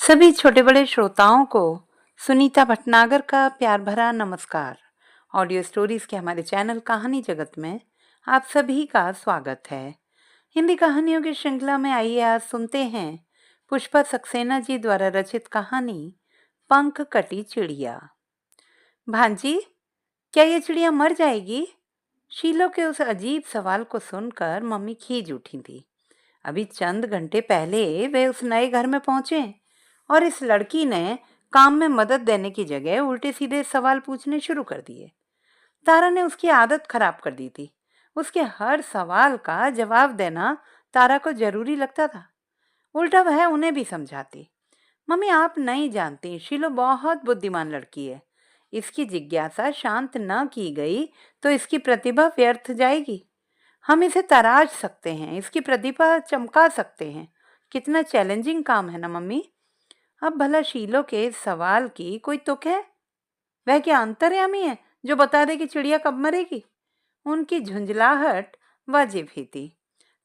सभी छोटे बड़े श्रोताओं को सुनीता भटनागर का प्यार भरा नमस्कार। ऑडियो स्टोरीज के हमारे चैनल कहानी जगत में आप सभी का स्वागत है। हिंदी कहानियों की श्रृंखला में आइए आज सुनते हैं पुष्पा सक्सेना जी द्वारा रचित कहानी पंख कटी चिड़िया। भांजी, क्या ये चिड़िया मर जाएगी? शीलो के उस अजीब सवाल को सुनकर मम्मी खींच उठी थी। अभी चंद घंटे पहले वे उस नए घर में पहुंचे और इस लड़की ने काम में मदद देने की जगह उल्टे सीधे सवाल पूछने शुरू कर दिए। तारा ने उसकी आदत खराब कर दी थी। उसके हर सवाल का जवाब देना तारा को जरूरी लगता था। उल्टा वह उन्हें भी समझाती। मम्मी, आप नहीं जानती, शीलो बहुत बुद्धिमान लड़की है। इसकी जिज्ञासा शांत न की गई तो इसकी प्रतिभा व्यर्थ जाएगी। हम इसे तराश सकते हैं, इसकी प्रतिभा चमका सकते हैं। कितना चैलेंजिंग काम है ना मम्मी। अब भला शीलो के इस सवाल की कोई तुक है? वह क्या अंतर्यामी है जो बता दे कि चिड़िया कब मरेगी? उनकी झुंझलाहट वाजिब ही थी।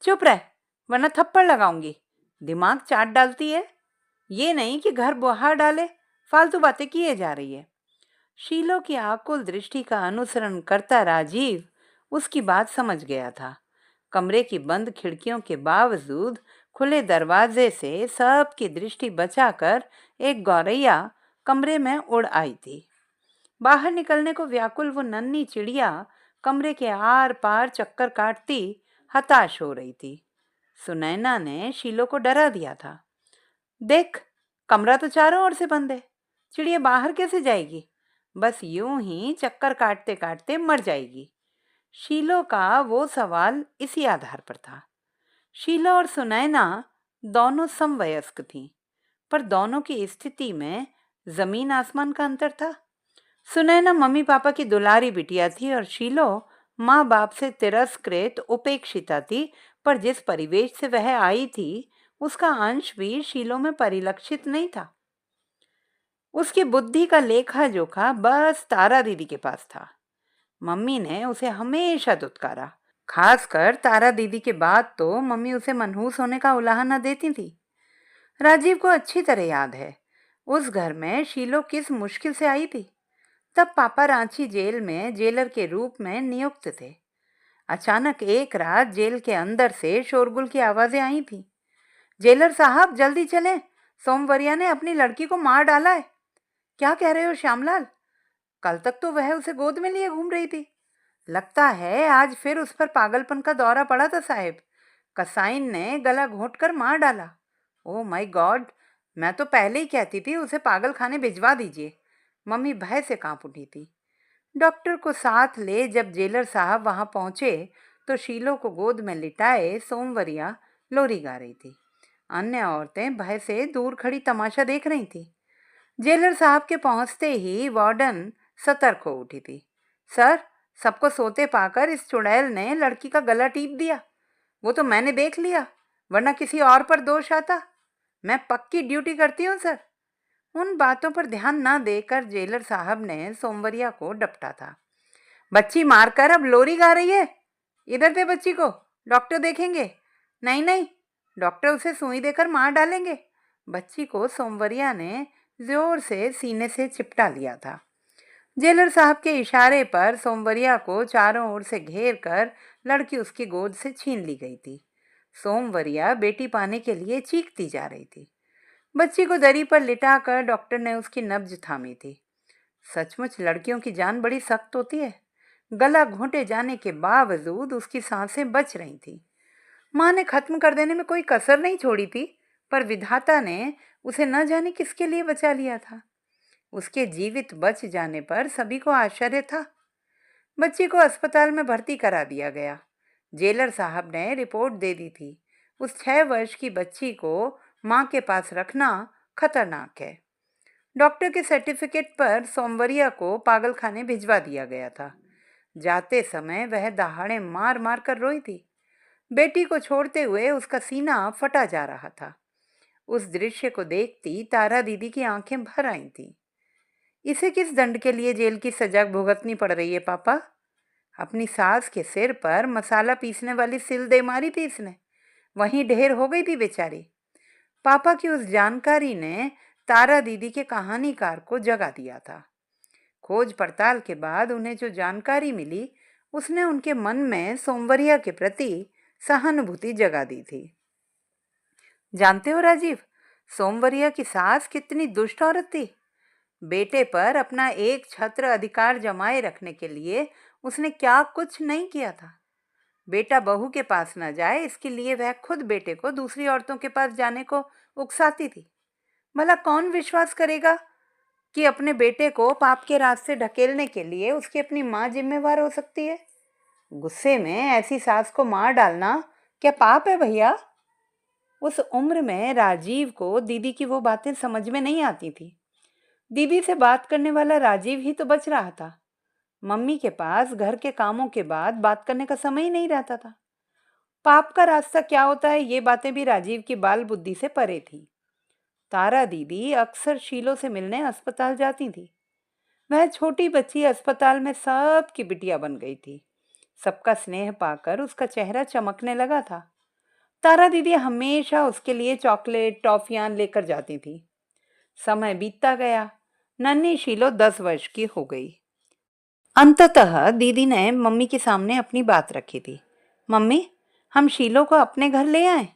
चुप रह, वरना थप्पड़ लगाऊंगी। दिमाग चाट डालती है। ये नहीं कि घर बुहार डाले, फालतू बातें किए जा रही है। शीलो की आकुल दृष्टि का अनुसरण करता राजीव उसकी बात समझ गया था। कमरे की बंद खिड़कियों के बावजूद खुले दरवाजे से सबकी दृष्टि बचाकर एक गौरैया कमरे में उड़ आई थी। बाहर निकलने को व्याकुल वो नन्ही चिड़िया कमरे के आर पार चक्कर काटती हताश हो रही थी। सुनैना ने शीलो को डरा दिया था। देख, कमरा तो चारों ओर से बंद है, चिड़िया बाहर कैसे जाएगी? बस यूं ही चक्कर काटते काटते मर जाएगी। शीलो का वो सवाल इसी आधार पर था। शीला और सुनैना दोनों समवयस्क थीं, पर दोनों की स्थिति में जमीन आसमान का अंतर था। सुनैना मम्मी पापा की दुलारी बिटिया थी और शीलो माँ बाप से तिरस्कृत उपेक्षिता थी। पर जिस परिवेश से वह आई थी उसका अंश भी शीलो में परिलक्षित नहीं था। उसकी बुद्धि का लेखा जोखा बस तारा दीदी के पास था। मम्मी ने उसे हमेशा दुत्कारा। खासकर तारा दीदी के बाद तो मम्मी उसे मनहूस होने का उलाहना देती थी। राजीव को अच्छी तरह याद है उस घर में शीलो किस मुश्किल से आई थी। तब पापा रांची जेल में जेलर के रूप में नियुक्त थे। अचानक एक रात जेल के अंदर से शोरगुल की आवाजें आई थी। जेलर साहब, जल्दी चलें, सोमवरिया ने अपनी लड़की को मार डाला है। क्या कह रहे हो श्यामलाल? कल तक तो वह उसे गोद में लिए घूम रही थी। लगता है आज फिर उस पर पागलपन का दौरा पड़ा था साहेब। कसाइन ने गला घोंटकर मार डाला। ओह माय गॉड, मैं तो पहले ही कहती थी उसे पागल खाने भिजवा दीजिए। मम्मी भय से कांप उठी थी। डॉक्टर को साथ ले जब जेलर साहब वहां पहुंचे तो शीलो को गोद में लिटाए सोमवरिया लोरी गा रही थी। अन्य औरतें भय से दूर खड़ी तमाशा देख रही थी। जेलर साहब के पहुंचते ही वार्डन सतर्क हो उठी थी। सर, सबको सोते पाकर इस चुड़ैल ने लड़की का गला टीप दिया। वो तो मैंने देख लिया, वरना किसी और पर दोष आता। मैं पक्की ड्यूटी करती हूँ सर। उन बातों पर ध्यान न देकर जेलर साहब ने सोमवरिया को डपटा था। बच्ची मारकर अब लोरी गा रही है। इधर दे बच्ची को, डॉक्टर देखेंगे। नहीं नहीं, डॉक्टर उसे सुई देकर मार डालेंगे। बच्ची को सोमवरिया ने जोर से सीने से चिपटा लिया था। जेलर साहब के इशारे पर सोमवरिया को चारों ओर से घेर कर लड़की उसकी गोद से छीन ली गई थी। सोमवरिया बेटी पाने के लिए चीखती जा रही थी। बच्ची को दरी पर लिटाकर डॉक्टर ने उसकी नब्ज थामी थी। सचमुच लड़कियों की जान बड़ी सख्त होती है। गला घोंटे जाने के बावजूद उसकी सांसें बच रही थी। माँ ने खत्म कर देने में कोई कसर नहीं छोड़ी थी, पर विधाता ने उसे न जाने किसके लिए बचा लिया था। उसके जीवित बच जाने पर सभी को आश्चर्य था। बच्ची को अस्पताल में भर्ती करा दिया गया। जेलर साहब ने रिपोर्ट दे दी थी। उस 6 वर्ष की बच्ची को माँ के पास रखना खतरनाक है। डॉक्टर के सर्टिफिकेट पर सोमवरिया को पागल खाने भिजवा दिया गया था। जाते समय वह दहाड़े मार मार कर रोई थी। बेटी को छोड़ते हुए उसका सीना फटा जा रहा था। उस दृश्य को देखती तारा दीदी की आंखें भर आई थीं। इसे किस दंड के लिए जेल की सजा भुगतनी पड़ रही है पापा? अपनी सास के सिर पर मसाला पीसने वाली सिल दे मारी थी इसने, वहीं ढेर हो गई थी बेचारी। पापा की उस जानकारी ने तारा दीदी के कहानीकार को जगा दिया था। खोज पड़ताल के बाद उन्हें जो जानकारी मिली, उसने उनके मन में सोमवरिया के प्रति सहानुभूति जगा दी थी। जानते हो राजीव, सोमवरिया की सास कितनी दुष्ट औरत थी। बेटे पर अपना एक छत्र अधिकार जमाए रखने के लिए उसने क्या कुछ नहीं किया था। बेटा बहू के पास न जाए, इसके लिए वह खुद बेटे को दूसरी औरतों के पास जाने को उकसाती थी। भला कौन विश्वास करेगा कि अपने बेटे को पाप के रास्ते ढकेलने के लिए उसकी अपनी माँ जिम्मेवार हो सकती है। गुस्से में ऐसी सास को मार डालना क्या पाप है भैया? उस उम्र में राजीव को दीदी की वो बातें समझ में नहीं आती थी। दीदी से बात करने वाला राजीव ही तो बच रहा था। मम्मी के पास घर के कामों के बाद बात करने का समय ही नहीं रहता था। पाप का रास्ता क्या होता है, ये बातें भी राजीव की बाल बुद्धि से परे थी। तारा दीदी अक्सर शीलो से मिलने अस्पताल जाती थी। वह छोटी बच्ची अस्पताल में सबकी बिटिया बन गई थी। सबका स्नेह पाकर उसका चेहरा चमकने लगा था। तारा दीदी हमेशा उसके लिए चॉकलेट टॉफियां लेकर जाती थी। समय बीतता गया। नन्ही शीलो 10 वर्ष की हो गई। अंततः दीदी ने मम्मी के सामने अपनी बात रखी थी। मम्मी, हम शीलो को अपने घर ले आए।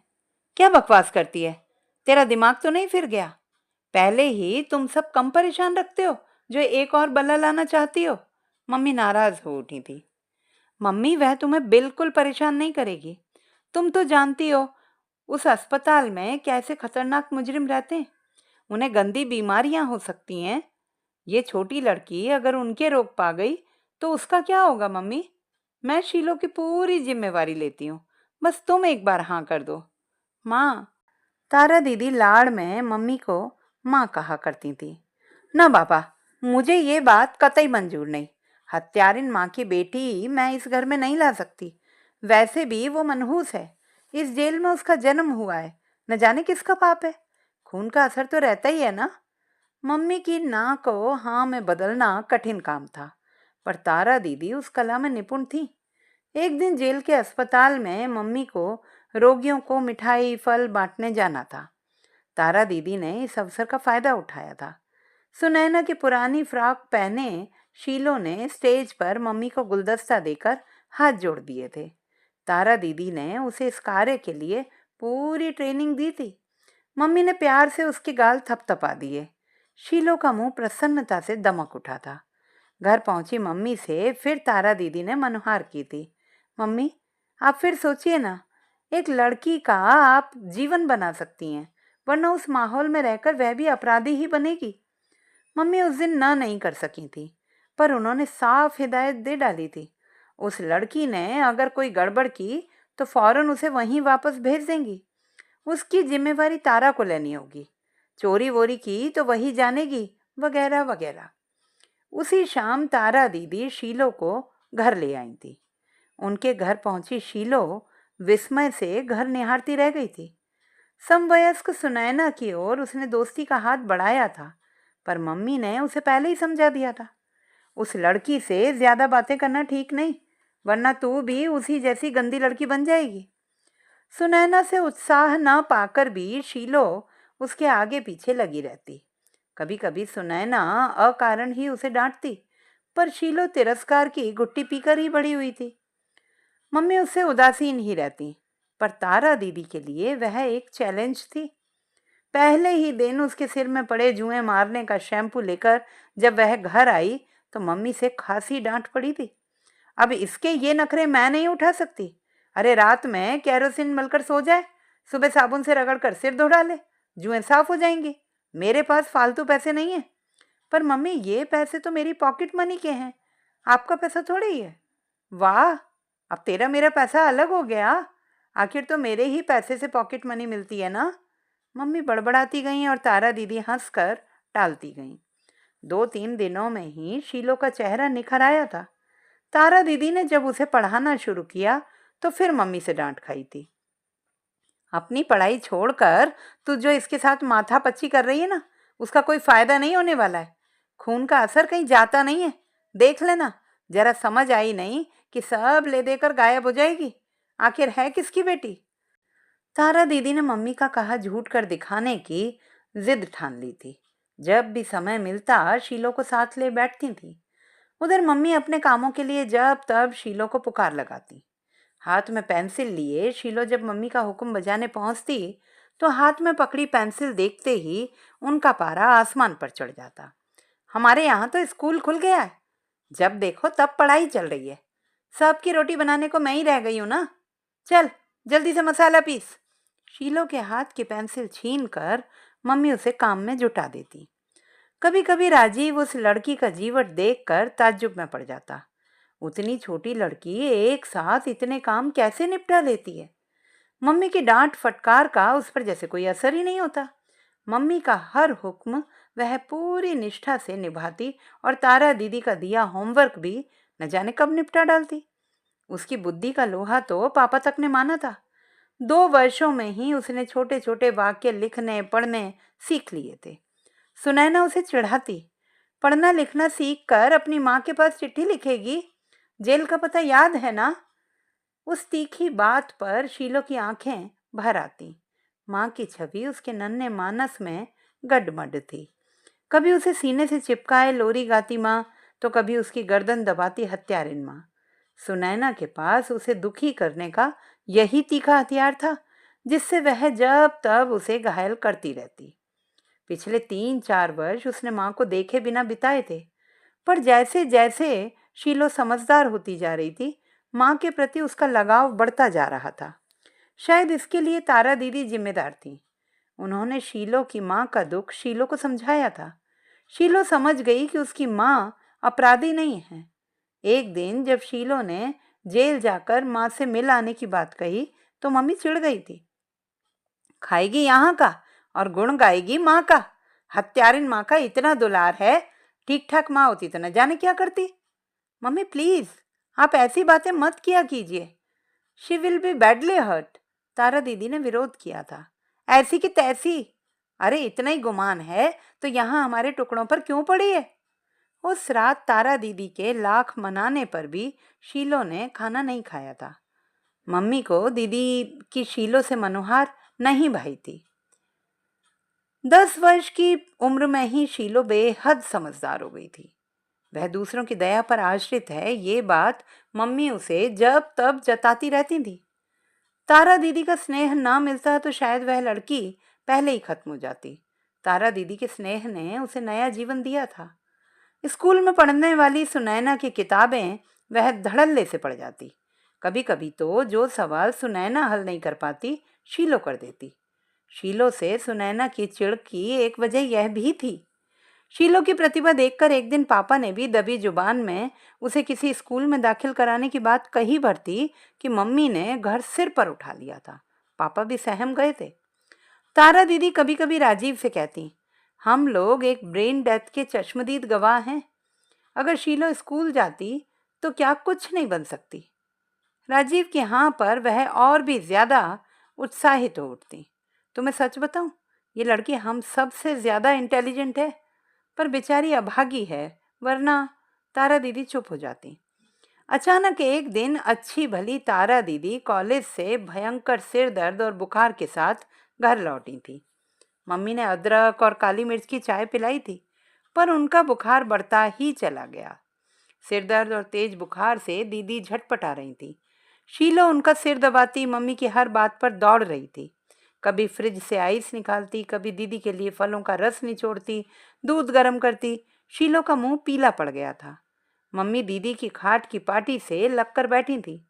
क्या बकवास करती है? तेरा दिमाग तो नहीं फिर गया? पहले ही तुम सब कम परेशान रखते हो जो एक और बल्ला लाना चाहती हो। मम्मी नाराज हो उठी थी। मम्मी, वह तुम्हें बिल्कुल परेशान नहीं करेगी। तुम तो जानती हो उस अस्पताल में कैसे खतरनाक मुजरिम रहते हैं। उन्हें गंदी बीमारियां हो सकती हैं। ये छोटी लड़की अगर उनके रोग पा गई तो उसका क्या होगा? मम्मी, मैं शीलो की पूरी जिम्मेवारी लेती हूँ। बस तुम एक बार हाँ कर दो। माँ, तारा दीदी लाड़ में मम्मी को माँ कहा करती थी। ना बाबा, मुझे ये बात कतई मंजूर नहीं। हत्यारिन माँ की बेटी मैं इस घर में नहीं ला सकती। वैसे भी वो मनहूस है। इस जेल में उसका जन्म हुआ है। न जाने किसका पाप है। खून का असर तो रहता ही है ना। मम्मी की ना को हाँ में बदलना कठिन काम था, पर तारा दीदी उस कला में निपुण थी। एक दिन जेल के अस्पताल में मम्मी को रोगियों को मिठाई फल बांटने जाना था। तारा दीदी ने इस अवसर का फायदा उठाया था। सुनैना की पुरानी फ्रॉक पहने शीलो ने स्टेज पर मम्मी को गुलदस्ता देकर हाथ जोड़ दिए थे। तारा दीदी ने उसे इस कार्य के लिए पूरी ट्रेनिंग दी थी। मम्मी ने प्यार से उसके गाल थपथपा दिए। शीलो का मुंह प्रसन्नता से दमक उठा था। घर पहुंची मम्मी से फिर तारा दीदी ने मनुहार की थी। मम्मी, आप फिर सोचिए ना, एक लड़की का आप जीवन बना सकती हैं, वरना उस माहौल में रहकर वह भी अपराधी ही बनेगी। मम्मी उस दिन ना नहीं कर सकी थी, पर उन्होंने साफ हिदायत दे डाली थी। उस लड़की ने अगर कोई गड़बड़ की तो फौरन उसे वहीं वापस भेज देंगी। उसकी जिम्मेवारी तारा को लेनी होगी। चोरी वोरी की तो वही जानेगी, वगैरह वगैरह। उसी शाम तारा दीदी शीलो को घर ले आई थी। उनके घर पहुंची शीलो विस्मय से घर निहारती रह गई थी। समवयस्क सुनैना की ओर उसने दोस्ती का हाथ बढ़ाया था, पर मम्मी ने उसे पहले ही समझा दिया था, उस लड़की से ज्यादा बातें करना ठीक नहीं, वरना तू भी उसी जैसी गंदी लड़की बन जाएगी। सुनैना से उत्साह न पाकर भी शीलो उसके आगे पीछे लगी रहती। कभी कभी सुनैना अकारण ही उसे डांटती, पर शीलो तिरस्कार की गुट्टी पीकर ही बड़ी हुई थी। मम्मी उससे उदासीन ही रहती, पर तारा दीदी के लिए वह एक चैलेंज थी। पहले ही दिन उसके सिर में पड़े जुएं मारने का शैम्पू लेकर जब वह घर आई तो मम्मी से खासी डांट पड़ी थी। अब इसके ये नखरे मैं नहीं उठा सकती। अरे रात में केरोसिन मलकर सो जाए, सुबह साबुन से रगड़ कर सिर धो डाले, जुएं साफ हो जाएंगी। मेरे पास फालतू पैसे नहीं है। पर मम्मी, ये पैसे तो मेरी पॉकेट मनी के हैं, आपका पैसा थोड़ी ही है। वाह, अब तेरा मेरा पैसा अलग हो गया। आखिर तो मेरे ही पैसे से पॉकेट मनी मिलती है ना। मम्मी बड़बड़ाती गईं और तारा दीदी हंसकर टालती गईं। 2-3 दिनों में ही शीलो का चेहरा निखर आया था। तारा दीदी ने जब उसे पढ़ाना शुरू किया तो फिर मम्मी से डांट खाई थी। अपनी पढ़ाई छोड़कर तू जो इसके साथ माथापच्ची कर रही है ना, उसका कोई फायदा नहीं होने वाला है। खून का असर कहीं जाता नहीं है। देख लेना, जरा समझ आई नहीं कि सब ले देकर गायब हो जाएगी। आखिर है किसकी बेटी? तारा दीदी ने मम्मी का कहा झूठ कर दिखाने की जिद ठान ली थी। जब भी समय मिलता शीलो को साथ ले बैठती थी। उधर मम्मी अपने कामों के लिए जब तब शीलो को पुकार लगाती। हाथ में पेंसिल लिए शीलो जब मम्मी का हुक्म बजाने पहुंचती तो हाथ में पकड़ी पेंसिल देखते ही उनका पारा आसमान पर चढ़ जाता। हमारे यहाँ तो स्कूल खुल गया है, जब देखो तब पढ़ाई चल रही है। सबकी रोटी बनाने को मैं ही रह गई हूँ ना। चल जल्दी से मसाला पीस। शीलो के हाथ की पेंसिल छीन कर मम्मी उसे काम में जुटा देती। कभी कभी राजीव उस लड़की का जीवट देखकर ताज्जुब में पड़ जाता। उतनी छोटी लड़की एक साथ इतने काम कैसे निपटा लेती है। मम्मी की डांट फटकार का उस पर जैसे कोई असर ही नहीं होता। मम्मी का हर हुक्म वह पूरी निष्ठा से निभाती और तारा दीदी का दिया होमवर्क भी न जाने कब निपटा डालती। उसकी बुद्धि का लोहा तो पापा तक ने माना था। 2 वर्षों में ही उसने छोटे छोटे वाक्य लिखने पढ़ने सीख लिए थे। सुनैना उसे चिढ़ाती, पढ़ना लिखना सीख कर अपनी माँ के पास चिट्ठी लिखेगी, जेल का पता याद है ना। उस तीखी बात पर शीलो की आंखें भर आती। माँ की छवि उसके नन्हे मानस में गडमड थी। कभी उसे सीने से चिपकाए लोरी गाती माँ, तो कभी उसकी गर्दन दबाती हत्यारिन माँ। सुनैना के पास उसे दुखी करने का यही तीखा हथियार था, जिससे वह जब तब उसे घायल करती रहती। पिछले 3-4 वर्ष उसने माँ को देखे बिना बिताए थे, पर जैसे जैसे शीलो समझदार होती जा रही थी, माँ के प्रति उसका लगाव बढ़ता जा रहा था। शायद इसके लिए तारा दीदी जिम्मेदार थी। उन्होंने शीलो की माँ का दुख शीलो को समझाया था। शीलो समझ गई कि उसकी माँ अपराधी नहीं है। एक दिन जब शीलो ने जेल जाकर माँ से मिल आने की बात कही तो मम्मी चिढ़ गई थी। खाएगी यहाँ का और गुण गाएगी माँ का। हत्यारिन माँ का इतना दुलार है, ठीक ठाक माँ होती तो न जाने क्या करती। मम्मी प्लीज, आप ऐसी बातें मत किया कीजिए। She will be badly hurt. Tara दीदी ने विरोध किया था। ऐसी की तैसी। अरे इतना ही गुमान है तो यहाँ हमारे टुकड़ों पर क्यों पड़ी है। उस रात तारा दीदी के लाख मनाने पर भी शीलो ने खाना नहीं खाया था। मम्मी को दीदी की शीलो से मनोहार नहीं भाई थी। 10 वर्ष की उम्र में ही शीलो बेहद समझदार हो गई थी। वह दूसरों की दया पर आश्रित है, ये बात मम्मी उसे जब तब जताती रहती थी। तारा दीदी का स्नेह ना मिलता तो शायद वह लड़की पहले ही खत्म हो जाती। तारा दीदी के स्नेह ने उसे नया जीवन दिया था। स्कूल में पढ़ने वाली सुनैना की किताबें वह धड़ल्ले से पढ़ जाती। कभी कभी तो जो सवाल सुनैना हल नहीं कर पाती, शीलो कर देती। शीलो से सुनैना की चिढ़ की एक वजह यह भी थी। शीलो की प्रतिभा देखकर एक दिन पापा ने भी दबी जुबान में उसे किसी स्कूल में दाखिल कराने की बात कही भरती कि मम्मी ने घर सिर पर उठा लिया था। पापा भी सहम गए थे। तारा दीदी कभी कभी राजीव से कहती, हम लोग एक ब्रेन डेथ के चश्मदीद गवाह हैं। अगर शीलो स्कूल जाती तो क्या कुछ नहीं बन सकती। राजीव के हाँ पर वह और भी ज्यादा उत्साहित हो उठती। तो मैं सच बताऊं, ये लड़की हम सबसे ज्यादा इंटेलिजेंट है, पर बेचारी अभागी है, वरना। तारा दीदी चुप हो जाती। अचानक एक दिन अच्छी भली तारा दीदी कॉलेज से भयंकर सिर दर्द और बुखार के साथ घर लौटी थी। मम्मी ने अदरक और काली मिर्च की चाय पिलाई थी, पर उनका बुखार बढ़ता ही चला गया। सिर दर्द और तेज बुखार से दीदी झटपटा रही थी। शीलो उनका सिर दबाती मम्मी की हर बात पर दौड़ रही थी। कभी फ्रिज से आइस निकालती, कभी दीदी के लिए फलों का रस निचोड़ती, दूध गर्म करती। शीलो का मुंह पीला पड़ गया था। मम्मी दीदी की खाट की पाटी से लगकर बैठी थी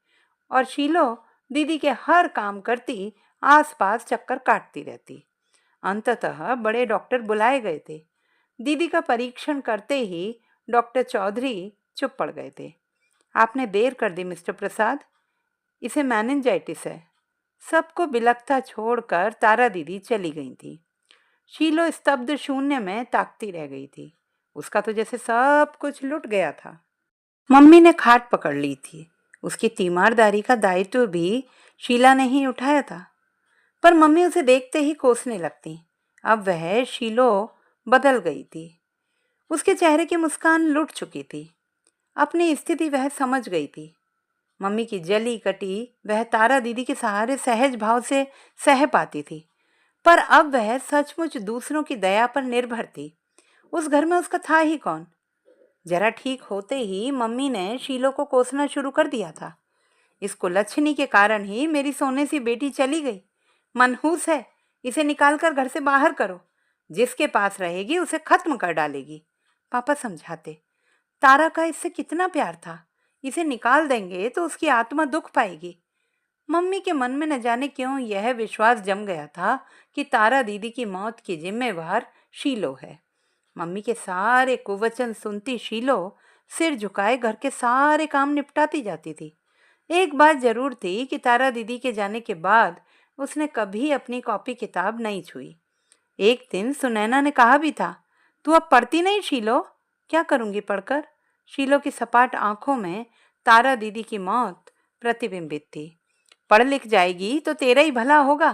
और शीलो दीदी के हर काम करती, आसपास चक्कर काटती रहती। अंततः बड़े डॉक्टर बुलाए गए थे। दीदी का परीक्षण करते ही डॉक्टर चौधरी चुप पड़ गए थे। आपने देर कर दी मिस्टर प्रसाद, इसे मेनिंजाइटिस है। सबको बिलखता छोड़कर तारा दीदी चली गई थी। शीलो स्तब्ध शून्य में ताकती रह गई थी। उसका तो जैसे सब कुछ लुट गया था। मम्मी ने खाट पकड़ ली थी। उसकी तीमारदारी का दायित्व भी शीला ने ही उठाया था, पर मम्मी उसे देखते ही कोसने लगती। अब वह शीलो बदल गई थी। उसके चेहरे की मुस्कान लुट चुकी थी। अपनी स्थिति वह समझ गई थी। मम्मी की जली कटी वह तारा दीदी के सहारे सहज भाव से सह पाती थी, पर अब वह सचमुच दूसरों की दया पर निर्भर थी। उस घर में उसका था ही कौन। जरा ठीक होते ही मम्मी ने शीलो को कोसना शुरू कर दिया था। इस कुलच्छनी के कारण ही मेरी सोने सी बेटी चली गई। मनहूस है, इसे निकालकर घर से बाहर करो। जिसके पास रहेगी उसे खत्म कर डालेगी। पापा समझाते। तारा का इससे कितना प्यार था, इसे निकाल देंगे तो उसकी आत्मा दुख पाएगी। मम्मी के मन में न जाने क्यों यह विश्वास जम गया था कि तारा दीदी की मौत की जिम्मेवार शीलो है। मम्मी के सारे कुवचन सुनती शीलो सिर झुकाए घर के सारे काम निपटाती जाती थी। एक बात जरूर थी कि तारा दीदी के जाने के बाद उसने कभी अपनी कॉपी किताब नहीं छुई। एक दिन सुनैना ने कहा भी था, तू अब पढ़ती नहीं शीलो? क्या करूंगी पढ़कर? शीलो की सपाट आंखों में तारा दीदी की मौत प्रतिबिंबित थी। पढ़ लिख जाएगी तो तेरा ही भला होगा,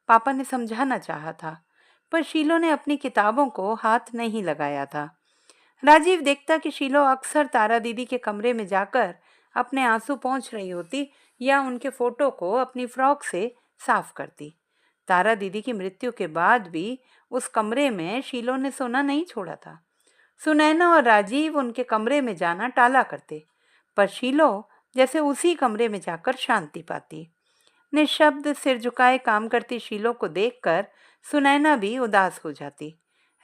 पापा ने समझाना चाहा था, पर शीलो ने अपनी किताबों को हाथ नहीं लगाया था। राजीव देखता कि शीलो अक्सर तारा दीदी के कमरे में जाकर अपने आंसू पोंछ रही होती या उनके फोटो को अपनी फ्रॉक से साफ करती। तारा दीदी की मृत्यु के बाद भी उस कमरे में शीलो ने सोना नहीं छोड़ा था। सुनैना और राजीव उनके कमरे में जाना टाला करते, पर शीलो जैसे उसी कमरे में जाकर शांति पाती। निशब्द सिर झुकाए काम करती शीलो को देखकर सुनैना भी उदास हो जाती।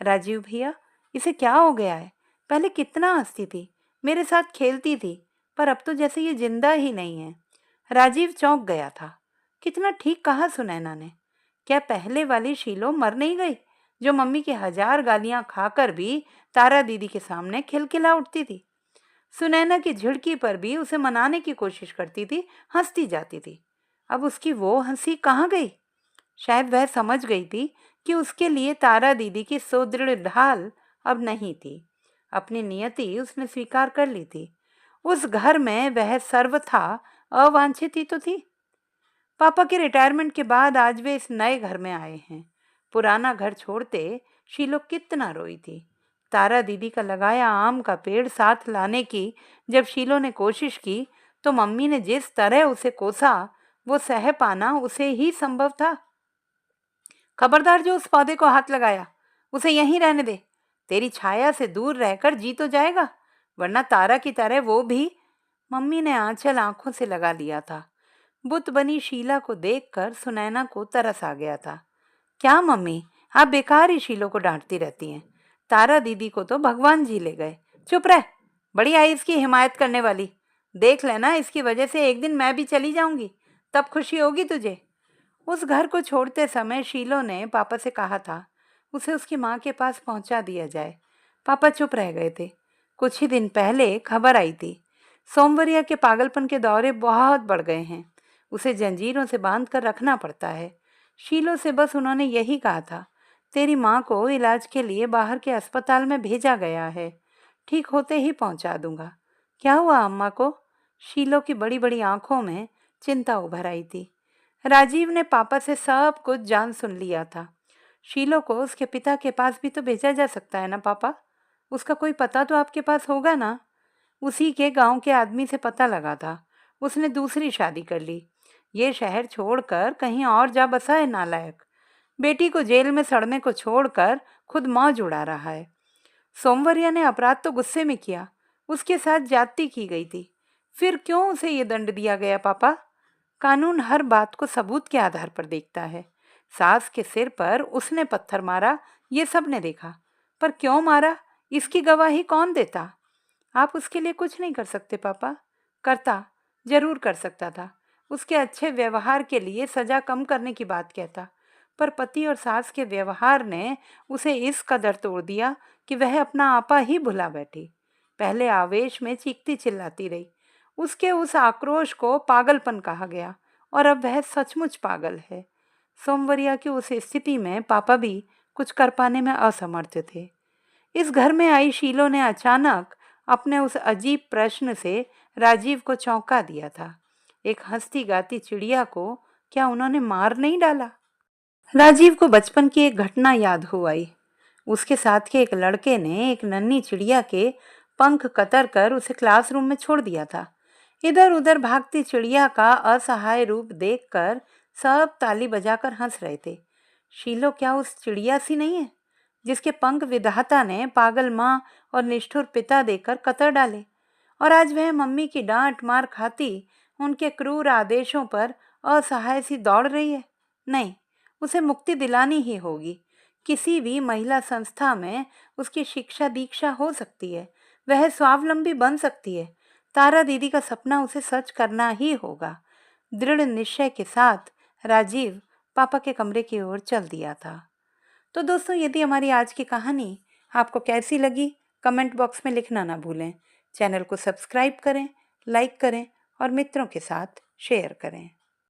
राजीव भैया, इसे क्या हो गया है? पहले कितना हंसती थी, मेरे साथ खेलती थी, पर अब तो जैसे ये जिंदा ही नहीं है। राजीव चौंक गया था। कितना ठीक कहा सुनैना ने। क्या पहले वाली शीलो मर नहीं गई, जो मम्मी की 1000 गालियां खाकर भी तारा दीदी के सामने खिलखिला उठती थी? सुनैना की झिड़की पर भी उसे मनाने की कोशिश करती थी, हंसती जाती थी। अब उसकी वो हंसी कहाँ गई? शायद वह समझ गई थी कि उसके लिए तारा दीदी की सुदृढ़ ढाल अब नहीं थी। अपनी नियति उसने स्वीकार कर ली थी। उस घर में वह सर्वथा अवांछित ही तो थी। पापा के रिटायरमेंट के बाद आज वे इस नए घर में आए हैं। पुराना घर छोड़ते शीलो कितना रोई थी। तारा दीदी का लगाया आम का पेड़ साथ लाने की जब शीलो ने कोशिश की तो मम्मी ने जिस तरह उसे कोसा, वो सह पाना उसे ही संभव था। खबरदार जो उस पौधे को हाथ लगाया, उसे यहीं रहने दे। तेरी छाया से दूर रहकर जी तो जाएगा, वरना तारा की तरह वो भी। मम्मी ने आंचल आंखों से लगा लिया था। बुत बनी शीला को देखकर सुनैना को तरस आ गया था। क्या मम्मी, आप बेकार ही शीलो को डांटती रहती हैं। तारा दीदी को तो भगवान जी ले गए। चुप रह, बड़ी आई इसकी हिमायत करने वाली। देख लेना, इसकी वजह से एक दिन मैं भी चली जाऊंगी, तब खुशी होगी तुझे। उस घर को छोड़ते समय शीलो ने पापा से कहा था उसे उसकी माँ के पास पहुंचा दिया जाए। पापा चुप रह गए थे। कुछ ही दिन पहले खबर आई थी, सोमवरिया के पागलपन के दौरे बहुत बढ़ गए हैं, उसे जंजीरों से बांध कर रखना पड़ता है। शीलो से बस उन्होंने यही कहा था, तेरी माँ को इलाज के लिए बाहर के अस्पताल में भेजा गया है, ठीक होते ही पहुंचा दूंगा। क्या हुआ अम्मा को? शीलो की बड़ी बड़ी आंखों में चिंता उभर आई थी। राजीव ने पापा से सब कुछ जान सुन लिया था। शीलो को उसके पिता के पास भी तो भेजा जा सकता है ना पापा? उसका कोई पता तो आपके पास होगा ना? उसी के गांव के आदमी से पता लगा था, उसने दूसरी शादी कर ली। ये शहर छोड़कर कहीं और जा बसा है नालायक। बेटी को जेल में सड़ने को छोड़कर खुद मौज उड़ा रहा है। सोमवरिया ने अपराध तो गुस्से में किया, उसके साथ ज्यादती की गई थी, फिर क्यों उसे ये दंड दिया गया पापा? कानून हर बात को सबूत के आधार पर देखता है। सास के सिर पर उसने पत्थर मारा, ये सब ने देखा, पर क्यों मारा इसकी गवाही कौन देता? आप उसके लिए कुछ नहीं कर सकते पापा। करता, जरूर कर सकता था। उसके अच्छे व्यवहार के लिए सजा कम करने की बात कहता, पर पति और सास के व्यवहार ने उसे इस कदर तोड़ दिया कि वह अपना आपा ही भुला बैठी। पहले आवेश में चीखती चिल्लाती रही, उसके उस आक्रोश को पागलपन कहा गया, और अब वह सचमुच पागल है। सोमवरिया की उस स्थिति में पापा भी कुछ कर पाने में असमर्थ थे। इस घर में आई शीलो ने अचानक अपने उस अजीब प्रश्न से राजीव को चौंका दिया था। एक हंसती गाती चिड़िया को क्या उन्होंने मार नहीं डाला? राजीव को बचपन की एक घटना याद हो आई। उसके साथ के एक लड़के ने एक नन्ही चिड़िया के पंख कतर कर उसे क्लासरूम में छोड़ दिया था। इधर उधर भागती चिड़िया का असहाय रूप देखकर सब ताली बजाकर हंस रहे थे। शीलो क्या उस चिड़िया सी नहीं है? जिसके पंख विधाता ने पागल माँ और निष्ठुर पिता देकर कतर डाले, और आज वह मम्मी की डांट मार खाती उनके क्रूर आदेशों पर असहाय सी दौड़ रही है। नहीं, उसे मुक्ति दिलानी ही होगी। किसी भी महिला संस्था में उसकी शिक्षा दीक्षा हो सकती है, वह स्वावलंबी बन सकती है। तारा दीदी का सपना उसे सच करना ही होगा। दृढ़ निश्चय के साथ राजीव पापा के कमरे की ओर चल दिया था। तो दोस्तों, यदि हमारी आज की कहानी आपको कैसी लगी, कमेंट बॉक्स में लिखना ना भूलें। चैनल को सब्सक्राइब करें, लाइक करें और मित्रों के साथ शेयर करें।